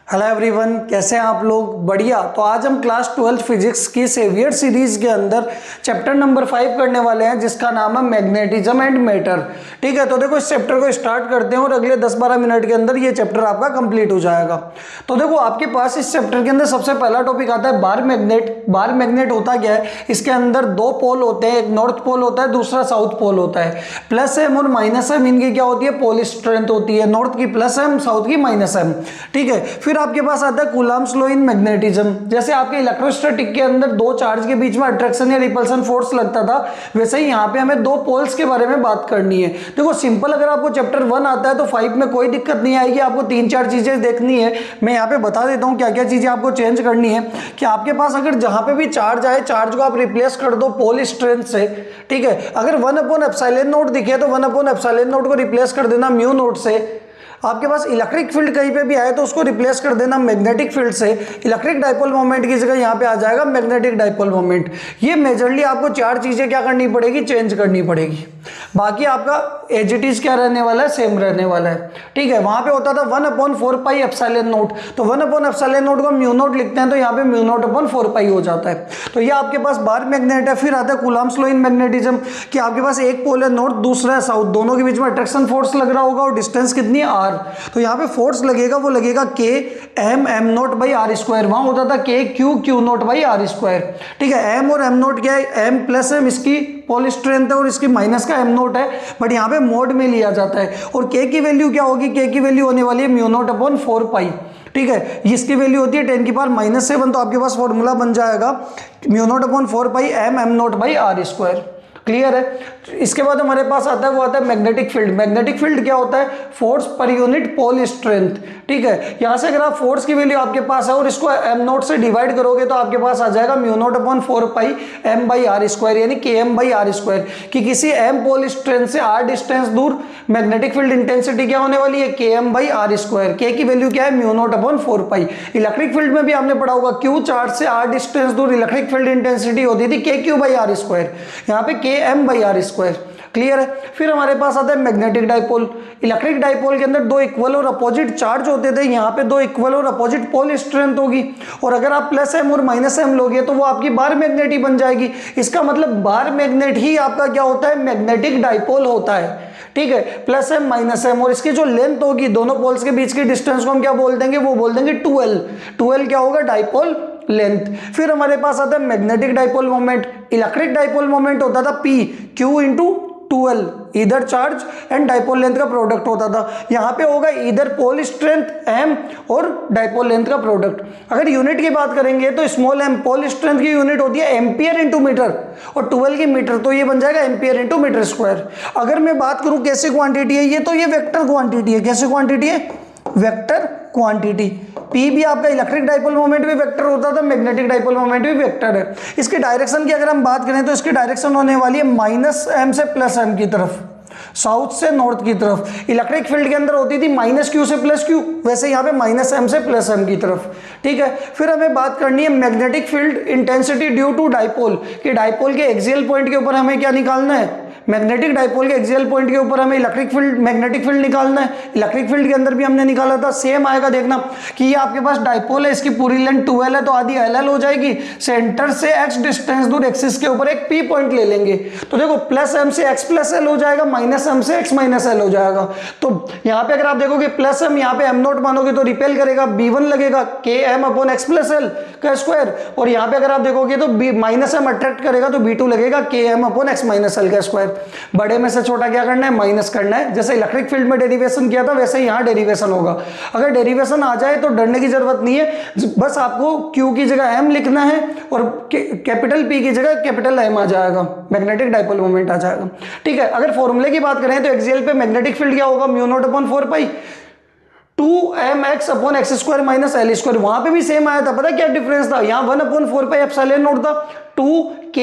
Hello everyone, कैसे हैं आप लोग? बढ़िया। तो आज हम क्लास 12 फिजिक्स की सेवियर सीरीज के अंदर चैप्टर नंबर 5 करने वाले हैं, जिसका नाम है मैग्नेटिज्म एंड मैटर। ठीक है, तो देखो इस चैप्टर को स्टार्ट करते हैं और अगले 10-12 मिनट के अंदर ये चैप्टर आपका कंप्लीट हो जाएगा। तो देखो आपके पास इस चैप्टर के अंदर सबसे पहला टॉपिक आता है बार मैग्नेट। बार मैग्नेट होता क्या है? इसके अंदर दो पोल होते हैं, एक नॉर्थ पोल होता है, दूसरा साउथ पोल होता है। प्लस एम और माइनस एम इनकी क्या होती है? पोल स्ट्रेंथ होती है। नॉर्थ की प्लस एम, साउथ की माइनस एम। ठीक है, फिर आपके पास आता है कूलम्ब्स लॉ इन मैग्नेटिज्म। जैसे आपके इलेक्ट्रोस्टैटिक के अंदर दो चार्ज के बीच में अट्रैक्शन या रिपल्सन फोर्स लगता था, वैसे ही यहाँ पे हमें दो पोल्स के बारे में बात करनी है। देखो सिंपल, अगर आपको चैप्टर 1 आता है तो 5 में कोई दिक्कत नहीं आएगी। आपको 3-4 चीजें देखनी है। मैं यहाँ पे बता देता हूँ क्या क्या चीजें आपको चेंज करनी है। कि आपके पास अगर जहां पे भी चार्ज आए, चार्ज को आप रिप्लेस कर दो पोल स्ट्रेंथ से। ठीक है, अगर 1/ε0 दिखे तो 1/ε0 को रिप्लेस कर देना म्यू नोट से। आपके पास इलेक्ट्रिक फील्ड कहीं पे भी आए तो उसको रिप्लेस कर देना मैग्नेटिक फील्ड से। इलेक्ट्रिक डाइपोल मोमेंट की जगह यहाँ पे आ जाएगा मैग्नेटिक डाइपोल मोमेंट। ये मेजरली आपको 4 चीजें क्या करनी पड़ेगी? चेंज करनी पड़ेगी। बाकी आपका एज इट इज क्या रहने वाला है? सेम रहने वाला है। ठीक है, वहां पे होता था 1/4πε0, तो 1/ε0 को म्यू नोट लिखते हैं तो यहाँ पे म्यू नोट अपॉन 4π हो जाता है। तो ये आपके पास बार मैग्नेट है। फिर आता है कूलम्ब्स लॉ इन मैग्नेटिज्म, कि आपके पास एक पोल है नॉर्थ, दूसरा है साउथ, दोनों के बीच में अट्रैक्शन फोर्स लग रहा होगा और डिस्टेंस कितनी है? r। तो यहाँ पे फोर्स लगेगा, वो लगेगा k m/m0/r²। वहां होता था k q0/r²। ठीक है, m और m0 क्या है? m प्लस m इसकी पोल स्ट्रेंथ है और इसकी माइनस का m0 है, बट यहाँ पे मोड में लिया जाता है। और k की वैल्यू क्या होगी? k की वैल्यू होने वाली है μ0/4π। ठीक है, इसकी वैल्यू होती है 10⁻⁻⁷। तो आपके पास फॉर्मूला बन जाएगा μ0/4π m/m0/r²। क्लियर है? इसके बाद हमारे पास आता है, वो आता है मैग्नेटिक फील्ड। मैग्नेटिक फील्ड क्या होता है? Force per unit pole strength. ठीक है, यहां से अगर आप फोर्स की वैल्यू आपके पास है और इसको m0 से डिवाइड करोगे तो आपके पास आ जाएगा μ0/4π m/r², यानी km/r²। कि किसी m पोल स्ट्रेंथ से r डिस्टेंस दूर मैग्नेटिक फील्ड इंटेंसिटी क्या होने वाली है? km/r²। k की वैल्यू क्या है? μ0/4π। इलेक्ट्रिक फील्ड में भी आपने पढ़ा होगा, q चार्ज से r डिस्टेंस दूर इलेक्ट्रिक फील्ड इंटेंसिटी होती थी kq/r²। यहाँ पे km/r²। क्लियर है? फिर हमारे पास आता है मैग्नेटिक डाइपोल। इलेक्ट्रिक डाइपोल के अंदर दो इक्वल और अपोजिट चार्ज होते थे, यहाँ पे दो इक्वल और अपोजिट पोल स्ट्रेंथ होगी। और अगर आप प्लस एम और माइनस एम लोगे तो वो आपकी बार मैग्नेट ही बन जाएगी। इसका मतलब बार मैग्नेट ही आपका क्या होता है? मैग्नेटिक डाइपोल होता है। ठीक है, प्लस एम माइनस एम, और इसकी जो लेंथ होगी दोनों पोल्स के बीच की डिस्टेंस को हम क्या बोल देंगे? वो बोल देंगे 2l। 2l क्या होगा? Dipole length. फिर हमारे पास आता है magnetic dipole moment. Electric dipole moment होता था p q इंटू 2l, इधर चार्ज एंड डाइपोल लेंथ का प्रोडक्ट होता था। यहाँ पे होगा इधर पोल स्ट्रेंथ m और डाइपोल लेंथ का प्रोडक्ट। अगर यूनिट की बात करेंगे तो स्मॉल m पोल स्ट्रेंथ की यूनिट होती है एम्पियर इंटू मीटर और 12 की मीटर, तो ये बन जाएगा एम्पियर इंटू मीटर स्क्वायर। अगर मैं बात करूं कैसे क्वांटिटी है ये, तो ये वेक्टर क्वांटिटी है। कैसे क्वांटिटी है? Vector quantity. P भी आपका इलेक्ट्रिक डाइपोल मोमेंट भी वेक्टर होता था, मैग्नेटिक डाइपोल मोमेंट भी वेक्टर है। इसकी डायरेक्शन की अगर हम बात करें तो इसकी डायरेक्शन होने वाली है -m से +m की तरफ, साउथ से नॉर्थ की तरफ। इलेक्ट्रिक फील्ड के अंदर होती थी -q से +q, वैसे यहाँ पे -m से +m की तरफ। ठीक है, फिर हमें बात करनी है magnetic field intensity due to dipole, कि डाइपोल के एक्सियल पॉइंट के ऊपर हमें क्या निकालना है? मैग्नेटिक डाइपोल के एक्सियल पॉइंट के ऊपर हमें इलेक्ट्रिक फील्ड, मैग्नेटिक फील्ड निकालना है। इलेक्ट्रिक फील्ड के अंदर भी हमने निकाला था, सेम आएगा। देखना कि ये आपके पास डाइपोल है, इसकी पूरी लेंथ 2l है तो आधी ll हो जाएगी। सेंटर से x डिस्टेंस दूर एक्सिस के ऊपर एक p पॉइंट ले लेंगे, तो देखो +m से x + l हो जाएगा, -m से x - l हो जाएगा। तो यहाँ पे अगर आप देखोगे +m, यहाँ पे m0 मानोगे तो रिपेल करेगा, b1 लगेगा km/x + l का स्क्वायर। और यहाँ पे अगर आप देखोगे तो -m अट्रैक्ट करेगा तो b2 लगेगा km/x - l का स्क्वायर। बड़े में से छोटा क्या करना है? माइनस करना है। जैसे इलेक्ट्रिक फील्ड में डेरिवेशन किया था वैसे ही यहाँ डेरिवेशन होगा। अगर डेरिवेशन आ जाए तो डरने की जरूरत नहीं है, बस आपको Q की जगह M लिखना है और कैपिटल P की जगह कैपिटल M आ जाएगा, मैग्नेटिक डाइपोल मोमेंट आ जाएगा। ठीक है, अगर फॉर्मूले की बात करें तो एक्सियल पे मैग्नेटिक फील्ड क्या होगा? μ0/4π 2mx/x² - l²। वहां पे भी सेम आया था, पता क्या डिफरेंस था? यहाँ 1/4πε0 था, 2k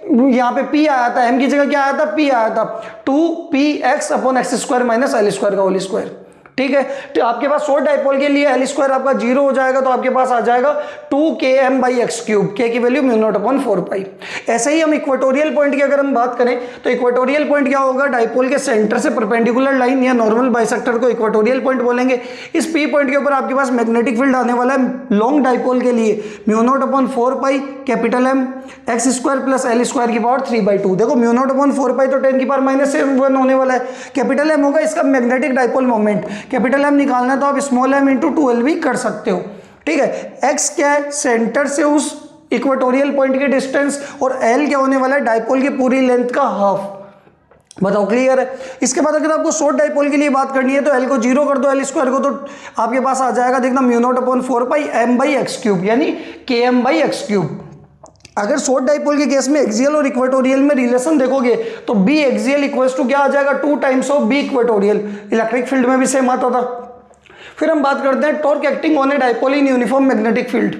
यहाँ पे p आया था, m की जगह क्या आया था? p आया था, 2px/x² - l² का होल स्क्वायर। ठीक है। तो आपके पास शॉर्ट डाइपोल के लिए एल स्क्वायर आपका 0 हो जाएगा, तो आपके पास आ जाएगा 2km/x³, k की वैल्यू μ0/4π। ऐसे ही हम इक्वेटोरियल पॉइंट की अगर हम बात करें तो इक्वेटोरियल पॉइंट क्या होगा, डाइपोल के सेंटर से परपेंडिकुलर लाइन या नॉर्मल बाइसेक्टर को इक्वेटोरियल पॉइंट बोलेंगे। इस पी पॉइंट के ऊपर आपके पास मैग्नेटिक फील्ड आने वाला है लॉन्ग डाइपोल के लिए μ0/4π capital M x² plus L² की पावर 3/2। देखो μ0/4π तो 10⁻⁻⁻1 होने वाला है, कैपिटल M होगा इसका magnetic dipole moment, capital M निकालना है तो आप स्मॉल m × 2l भी कर सकते हो, ठीक है। x क्या है, सेंटर से उस इक्वेटोरियल पॉइंट की डिस्टेंस, और l क्या होने वाला है, डाइपोल की पूरी लेंथ का हाफ। बताओ क्लियर है। इसके बाद अगर आपको शॉर्ट डाइपोल के लिए बात करनी है तो l को 0 कर दो, L² को, तो आपके पास आ जाएगा देखना μ0/4π m/x³, यानी km/x³। अगर शॉर्ट डाइपोल के केस में एक्सियल और इक्वेटोरियल में रिलेशन देखोगे तो बी एक्सियल इक्वल्स टू क्या आ जाएगा, 2 times of B equatorial. Electric field में भी सेम आता था। फिर हम बात करते हैं torque acting on a dipole in uniform magnetic field.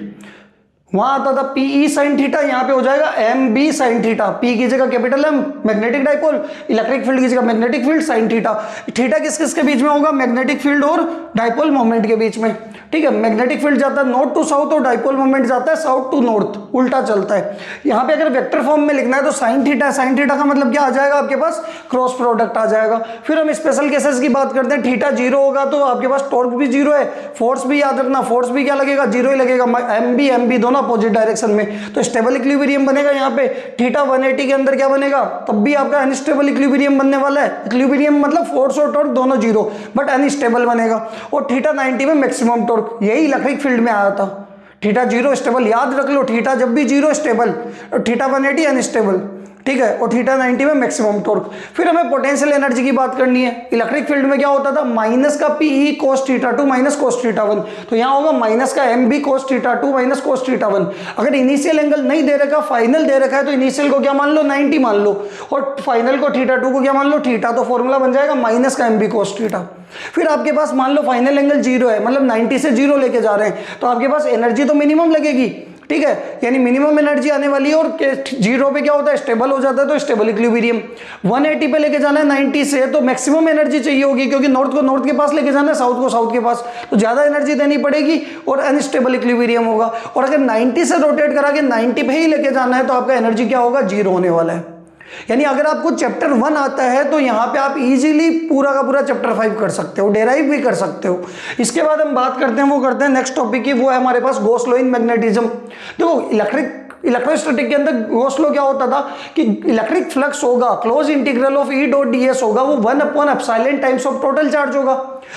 वहां आता था PE sin थीटा, यहाँ पे हो जाएगा MB sin थीटा। P की जगह capital M magnetic dipole, electric field की जगह magnetic field sin theta. Theta किस किस के बीच में होगा, मैग्नेटिक फील्ड और डाइपोल मोमेंट के बीच में, ठीक है। मैग्नेटिक फील्ड जाता है नॉर्थ टू साउथ और डाइपोल मोमेंट जाता है साउथ टू नॉर्थ, उल्टा चलता है। यहाँ पे अगर वेक्टर फॉर्म में लिखना है तो sin थीटा, sin थीटा का मतलब क्या आ जाएगा, आपके पास क्रॉस प्रोडक्ट आ जाएगा। फिर हम स्पेशल केसेस की बात करते हैं, थीटा 0 होगा तो आपके पास टॉर्क भी 0 है, फोर्स भी याद रखना, फोर्स भी क्या लगेगा, 0 ही लगेगा। MB दोनों अपोजिट डायरेक्शन में, तो स्टेबल इक्विलिब्रियम बनेगा। यहाँ पे थीटा 180 के अंदर क्या बनेगा, तब भी आपका अनस्टेबल इक्विलिब्रियम बनने वाला है। इक्विलिब्रियम मतलब फोर्स और टॉर्क दोनों 0, बट अनस्टेबल बनेगा। और थीटा 90 में मैक्सिमम टॉर्क, यही इलेक्ट्रिक फील्ड में आया था। थीटा 0 स्टेबल, याद रख लो, थीटा जब भी 0 स्टेबल, थीटा 180 अनस्टेबल, ठीक है, और थीटा 90 में मैक्सिमम टॉर्क। फिर हमें पोटेंशियल एनर्जी की बात करनी है। इलेक्ट्रिक फील्ड में क्या होता था, माइनस का PE cos θ2 माइनस cos θ1, तो यहाँ होगा माइनस का MB cos θ2 माइनस cos θ1। अगर इनिशियल एंगल नहीं दे रखा, फाइनल दे रखा है, तो इनिशियल को क्या मान लो, 90 मान लो, और फाइनल को θ2 को क्या मान लो, थीटा, तो फॉर्मूला बन जाएगा माइनस का MB cos θ। फिर आपके पास मान लो फाइनल एंगल 0 है, मतलब 90 से 0 लेके जा रहे हैं, तो आपके पास एनर्जी तो मिनिमम लगेगी, ठीक है, यानी मिनिमम एनर्जी आने वाली है। और 0 पे क्या होता है, स्टेबल हो जाता है, तो स्टेबल इक्विलिब्रियम। 180 पे लेके जाना है 90 से, तो मैक्सिमम एनर्जी चाहिए होगी, क्योंकि नॉर्थ को नॉर्थ के पास लेके जाना है, साउथ को साउथ के पास, तो ज्यादा एनर्जी देनी पड़ेगी और अनस्टेबल इक्विलिब्रियम होगा। और अगर 90 से रोटेट करा के 90 पे ही लेके जाना है, तो आपका एनर्जी क्या होगा, 0 होने वाला है। यानी अगर आपको चैप्टर 1 आता है तो यहाँ पे आप इजीली पूरा का पूरा चैप्टर 5 कर सकते हो, डेराइव भी कर सकते हो। इसके बाद हम बात करते हैं, वो करते हैं नेक्स्ट टॉपिक की, वो है हमारे पास गॉस लॉ इन मैग्नेटिज्म। देखो इलेक्ट्रोस्टैटिक के अंदर गॉस लॉ क्या होता था कि इलेक्ट्रिक फ्लक्स होगा, क्लोज इंटीग्रल ऑफ E.ds होगा, वो 1/ε टाइम्स ऑफ टोटल चार्ज होगा।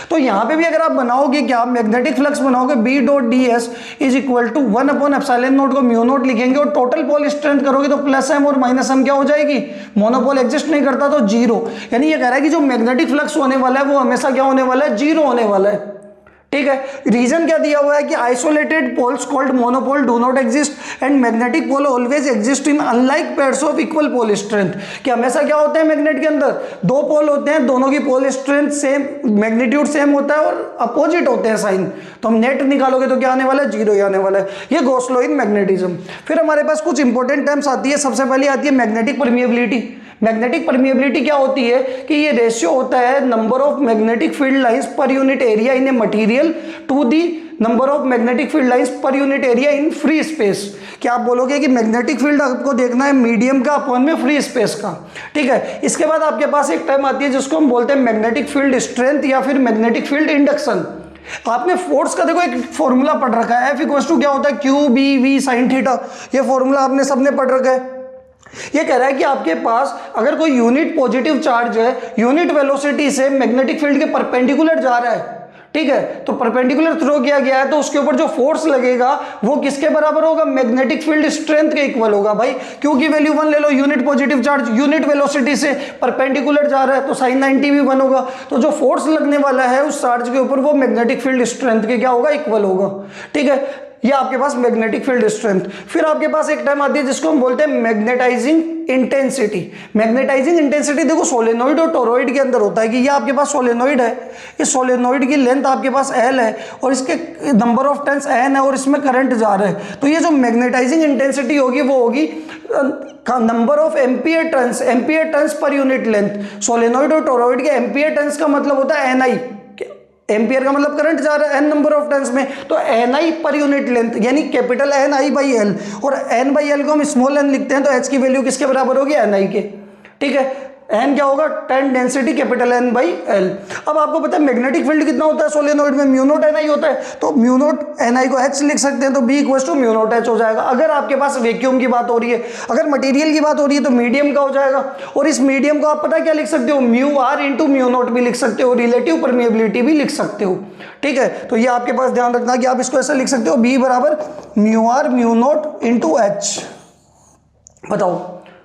तो यहाँ पे भी अगर आप बनाओगे, क्या मैग्नेटिक फ्लक्स बनाओगे, B.ds इज इक्वल टू 1/ε0 को μ0 लिखेंगे, और टोटल पोल स्ट्रेंथ करोगे तो +m और -m क्या हो जाएगी, मोनोपोल एग्जिस्ट नहीं करता तो 0। यानी ये कह रहा है कि जो मैग्नेटिक फ्लक्स होने वाला है वो हमेशा क्या होने वाला है, 0 होने वाला है, ठीक है। रीजन क्या दिया हुआ है कि isolated poles called monopole do not exist and magnetic pole always exist in unlike pairs of equal pole strength. कि हमेशा क्या होते हैं मैग्नेट के अंदर, 2 पोल होते हैं, दोनों की pole strength same, magnitude same होता है और अपोजिट होते हैं साइन, तो हम नेट निकालोगे तो क्या आने वाला है, 0 ही आने वाला है। ये गॉस लॉ इन मैग्नेटिज्म। फिर हमारे पास कुछ इंपॉर्टेंट टर्म्स आती है। सबसे पहले आती है मैग्नेटिक परमिएबिलिटी। मैग्नेटिक परमिएबिलिटी क्या होती है कि ये रेशियो होता है number of magnetic field lines per unit area in a material to the number of magnetic field lines per unit area in free space. क्या आप बोलोगे कि मैग्नेटिक फील्ड आपको देखना है मीडियम का अपॉन में फ्री स्पेस का, ठीक है। इसके बाद आपके पास एक टर्म आती है जिसको हम बोलते हैं मैग्नेटिक फील्ड स्ट्रेंथ या फिर मैग्नेटिक फील्ड इंडक्शन। आपने फोर्स का देखो एक फॉर्मूला पढ़ रखा है, F इक्वल्स टू क्या होता है, QBV sin थीटा, ये फॉर्मूला आपने सबने पढ़ रखा है। ये कह रहा है कि आपके पास अगर कोई यूनिट पॉजिटिव चार्ज है, यूनिट वेलोसिटी से मैग्नेटिक फील्ड के परपेंडिकुलर जा रहा है, ठीक है, तो परपेंडिकुलर थ्रो किया गया है, तो उसके ऊपर जो फोर्स लगेगा वो किसके बराबर होगा, मैग्नेटिक फील्ड स्ट्रेंथ के इक्वल होगा भाई। क्योंकि वैल्यू 1 ले लो, unit positive charge unit velocity से परपेंडिकुलर जा रहा है, तो sin 90 भी 1 होगा। तो जो फोर्स लगने वाला है उस चार्ज के ऊपर वो मैग्नेटिक फील्ड स्ट्रेंथ के क्या होगा, इक्वल होगा, ठीक है। ये आपके पास मैग्नेटिक फील्ड स्ट्रेंथ। फिर आपके पास एक टर्म आती है जिसको हम बोलते हैं मैग्नेटाइजिंग इंटेंसिटी। मैग्नेटाइजिंग इंटेंसिटी देखो सोलेनोइड और टोरॉइड के अंदर होता है कि ये आपके पास सोलेनोइड है, इस सोलेनोइड की लेंथ आपके पास L है और इसके नंबर ऑफ टर्न्स N है और इसमें करंट जा रहा है, तो ये जो मैग्नेटाइजिंग इंटेंसिटी होगी वो होगी number of ampere turns per unit length. Solenoid और टोरॉइड के एम्पियर टर्न्स का मतलब होता है NI, एम्पियर का मतलब करंट जा रहा है n नंबर ऑफ टर्न्स में, तो ni पर यूनिट लेंथ यानी कैपिटल Ni/L, और n/L को हम स्मॉल n लिखते हैं, तो h की वैल्यू किसके बराबर होगी, ni के। ठीक है, n क्या होगा, टर्न डेंसिटी कैपिटल N/L। अब आपको पता है मैग्नेटिक फील्ड कितना होता है सोलेनोइड में, म्यू नॉट ni होता है, तो म्यू नॉट ni को h लिख सकते हैं, तो B = म्यू नॉट h हो जाएगा। अगर आपके पास वैक्यूम की बात हो रही है, अगर मटेरियल की बात हो रही है, तो मीडियम का हो जाएगा, और इस मीडियम को आप पता क्या लिख सकते हो, mu r into mu naught भी लिख सकते हो, रिलेटिव परमिएबिलिटी भी लिख सकते हो। ठीक है, तो ये आपके पास ध्यान रखना कि आप इसको ऐसा लिख सकते हो, B = mu r mu naught into H. बताओ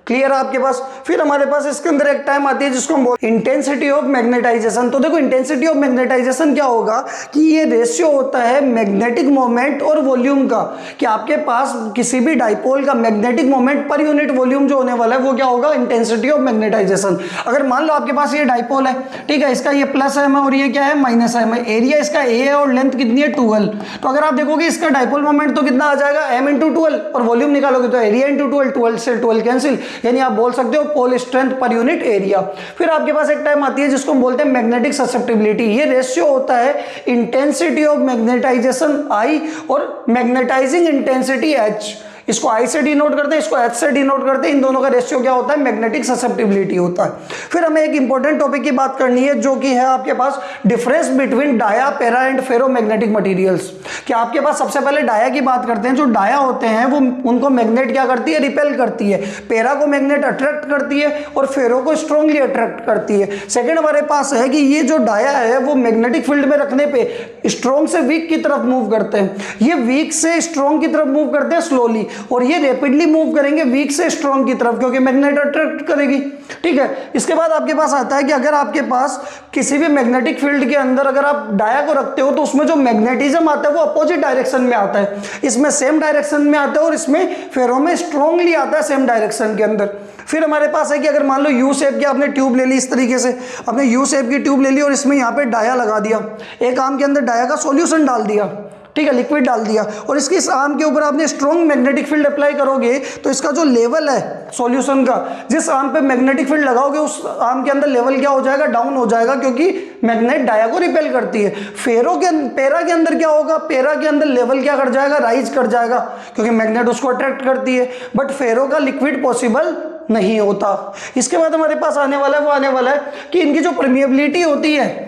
क्लियर है आपके पास। फिर हमारे पास इसके अंदर एक टाइम आती है जिसको हम बोलते हैं इंटेंसिटी ऑफ मैग्नेटाइजेशन। तो देखो इंटेंसिटी ऑफ मैग्नेटाइजेशन क्या होगा कि ये रेशियो होता है मैग्नेटिक मोमेंट और वॉल्यूम का, कि आपके पास किसी भी डाइपोल का magnetic moment per unit volume जो होने वाला है वो क्या होगा, इंटेंसिटी ऑफ मैग्नेटाइजेशन। अगर मान लो आपके पास ये डाइपोल है, ठीक है, इसका ये प्लस है और ये क्या है माइनस है, एरिया इसका ए है और लेंथ कितनी है 12, तो अगर आप देखोगे इसका डाइपोल मोमेंट तो कितना आ जाएगा m × 12, और वॉल्यूम निकालोगे तो एरिया × 12, 12 से 12 कैंसिल, यानी आप बोल सकते हो pole strength per unit area. फिर आपके पास एक टाइम आती है जिसको हम बोलते हैं मैग्नेटिक ससेप्टिबिलिटी। ये रेशियो होता है इंटेंसिटी ऑफ मैग्नेटाइजेशन I और मैग्नेटाइजिंग इंटेंसिटी H। इसको I से डिनोट करते हैं, इसको H से डिनोट करते हैं, इन दोनों का रेशियो क्या होता है, मैग्नेटिक ससेप्टिबिलिटी होता है। फिर हमें एक इंपॉर्टेंट टॉपिक की बात करनी है जो कि है आपके पास डिफरेंस बिटवीन डाया, पेरा एंड फेरोमैग्नेटिक मटेरियल्स। कि आपके पास सबसे पहले डाया की बात करते हैं, जो डाया होते हैं वो उनको मैग्नेट क्या करती है, रिपेल करती है, पेरा को मैग्नेट अट्रैक्ट करती है और फेरो को स्ट्रांगली अट्रैक्ट करती है। सेकंड हमारे पास है कि ये जो डाया है वो मैग्नेटिक फील्ड में रखने पे स्ट्रॉन्ग से वीक की तरफ मूव करते हैं, ये वीक से स्ट्रॉन्ग की तरफ मूव करते हैं स्लोली, और ये रैपिडली मूव करेंगे वीक से स्ट्रॉन्ग की तरफ क्योंकि मैग्नेट अट्रैक्ट करेगी। ठीक है, इसके बाद आपके पास आता है कि अगर आपके पास किसी भी मैग्नेटिक फील्ड के अंदर अगर आप डाया को रखते हो तो उसमें जो मैग्नेटिज्म आता है वो अपोजिट डायरेक्शन में आता है, इसमें सेम डायरेक्शन में आता है और इसमें फेरो में स्ट्रांगली आता है सेम डायरेक्शन के अंदर। फिर हमारे पास है कि अगर मान लो यू शेप की आपने ट्यूब ले ली, इस तरीके से आपने यू शेप की ट्यूब ले ली और इसमें यहाँ पे डाया लगा दिया, एक आर्म के अंदर डाया का सॉल्यूशन डाल दिया, ठीक है, लिक्विड डाल दिया, और इसके इस आर्म के ऊपर आपने स्ट्रॉन्ग मैग्नेटिक फील्ड अप्लाई करोगे तो इसका जो लेवल है सॉल्यूशन का, जिस आर्म पे मैग्नेटिक फील्ड लगाओगे उस आर्म के अंदर लेवल क्या हो जाएगा, डाउन हो जाएगा, क्योंकि मैग्नेट डाया को रिपेल करती है। पेरा के अंदर क्या होगा, पेरा के अंदर लेवल क्या कर जाएगा, राइज कर जाएगा, क्योंकि मैग्नेट उसको अट्रैक्ट करती है, बट फेरो का लिक्विड पॉसिबल नहीं होता। इसके बाद हमारे पास आने वाला है कि इनकी जो परमिएबिलिटी होती है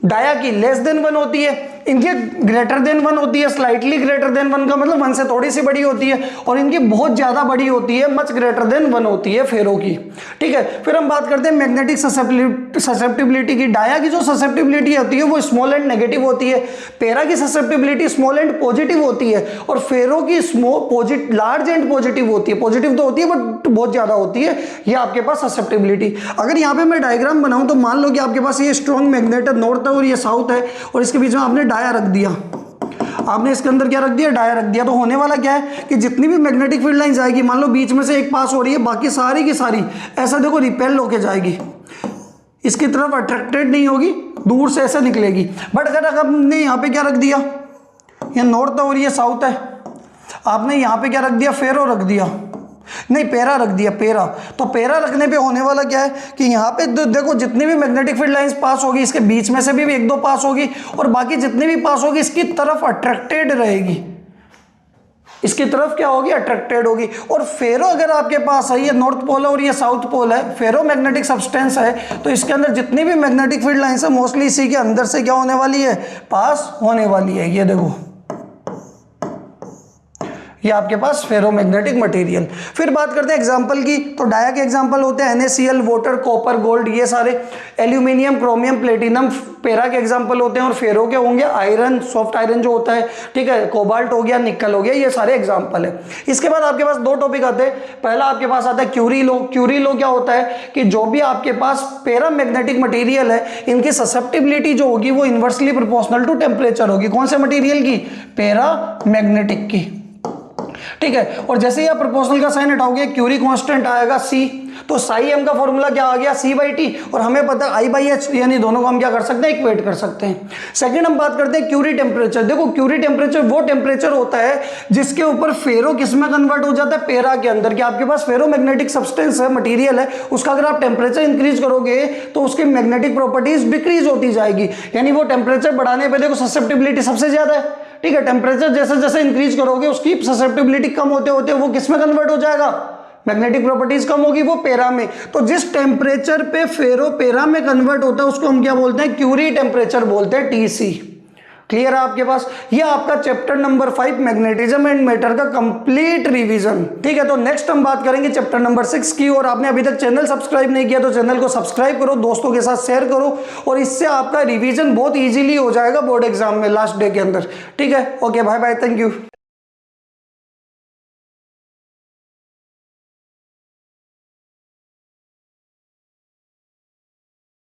डाया की लेस देन 1 होती है, इनके ग्रेटर देन 1 होती है, स्लाइटली ग्रेटर देन 1 का मतलब 1 से थोड़ी सी बड़ी होती है, और इनकी बहुत ज्यादा बड़ी होती है, मच ग्रेटर देन 1 होती है फेरो की। ठीक है, फिर हम बात करते हैं मैग्नेटिक ससेप्टिबिलिटी की। डाया की जो ससेप्टिबिलिटी होती है वो स्मॉल एंड नेगेटिव होती है, पेरा की ससेप्टिबिलिटी स्मॉल एंड पॉजिटिव होती है, और फेरो की लार्ज एंड पॉजिटिव होती है। पॉजिटिव तो होती है बट बहुत ज्यादा होती है, ये आपके पास ससेप्टिबिलिटी। अगर यहाँ पे मैं डायग्राम बनाऊं तो मान लो कि आपके पास ये स्ट्रॉन्ग मैग्नेट है, नॉर्थ है और ये साउथ है, और इसके बीच में आपने डाया रख दिया, आपने इसके अंदर क्या रख दिया, डाया रख दिया, तो होने वाला क्या है कि जितनी भी मैग्नेटिक फील्ड लाइन जाएगी, मान लो बीच में से एक पास हो रही है, बाकी सारी की सारी ऐसा देखो रिपेल होके जाएगी, इसकी तरफ अट्रैक्टेड नहीं होगी, दूर से ऐसे निकलेगी। बट अगर आपने यहाँ पे क्या रख दिया, ये नॉर्थ है और ये साउथ है, आपने यहाँ पे क्या रख दिया, फेरो रख दिया, नहीं पेरा रख दिया, पेरा, तो पेरा रखने पे होने वाला क्या है कि यहाँ पे देखो जितनी भी मैग्नेटिक फील्ड लाइंस पास होगी, इसके बीच में से भी एक दो पास होगी, और बाकी जितनी भी पास होगी इसकी तरफ अट्रैक्टेड रहेगी, इसकी तरफ क्या होगी, अट्रैक्टेड होगी। और फेरो अगर आपके पास है, ये नॉर्थ पोल है और ये साउथ पोल है, फेरो मैग्नेटिक सब्सटेंस है, तो इसके अंदर जितनी भी मैग्नेटिक फील्ड लाइंस है मोस्टली इसी के अंदर से क्या होने वाली है, पास होने वाली है। ये देखो ये आपके पास फेरोमैग्नेटिक मटेरियल। फिर बात करते हैं एग्जांपल की, तो डाया के एग्जांपल होते हैं NaCl, वाटर, कॉपर, गोल्ड, ये सारे। एल्यूमिनियम, क्रोमियम, प्लेटिनम पेरा के एग्जांपल होते हैं, और फेरो के होंगे आयरन, सॉफ्ट आयरन जो होता है, ठीक है, कोबाल्ट हो गया, निकल हो गया, ये सारे एग्जांपल है। इसके बाद आपके पास दो टॉपिक आते हैं। पहला आपके पास आता है क्यूरी लॉ। क्यूरी लॉ क्या होता है कि जो भी आपके पास पेरा मैग्नेटिक मटेरियल है, इनकी ससेप्टिबिलिटी जो होगी वो इन्वर्सली प्रोपोर्शनल टू टेम्परेचर होगी। कौन से मटेरियल की, पेरा मैग्नेटिक की, ठीक है। और जैसे ही आप प्रोपोर्शनल का साइन हटाओगे क्यूरी कांस्टेंट आएगा C, तो साई एम का फॉर्मूला क्या आ गया, C/T, और हमें पता I/H, यानी दोनों को हम क्या कर सकते हैं, इक्वेट कर सकते हैं। सेकंड हम बात करते हैं क्यूरी टेम्परेचर। देखो क्यूरी टेम्परेचर वो टेम्परेचर होता है जिसके ऊपर फेरो किसमें कन्वर्ट हो जाता है, पेरा के अंदर। कि आपके पास फेरोमैग्नेटिक सब्सटेंस है, मटेरियल है, उसका अगर आप टेम्परेचर इंक्रीज करोगे तो उसकी मैग्नेटिक प्रॉपर्टीज डिक्रीज होती जाएगी, यानी वो टेम्परेचर बढ़ाने पे देखो ससेप्टिबिलिटी सबसे ज्यादा है, ठीक है। टेम्परेचर जैसे जैसे इंक्रीज करोगे उसकी ससेप्टिबिलिटी कम होते होते वो किसमें कन्वर्ट हो जाएगा, मैग्नेटिक प्रॉपर्टीज कम होगी, वो पेरा में। तो जिस टेम्परेचर पे फेरो पेरा में कन्वर्ट होता है उसको हम क्या बोलते हैं, क्यूरी टेम्परेचर बोलते हैं, TC। क्लियर है आपके पास? ये आपका chapter number 5 magnetism and matter का कंप्लीट रिवीजन, ठीक है। तो नेक्स्ट हम बात करेंगे चैप्टर नंबर 6 की। और आपने अभी तक चैनल सब्सक्राइब नहीं किया तो चैनल को सब्सक्राइब करो, दोस्तों के साथ शेयर करो, और इससे आपका रिवीजन बहुत इजीली हो जाएगा बोर्ड एग्जाम में लास्ट डे के अंदर, ठीक है। Okay, bye bye, thank you.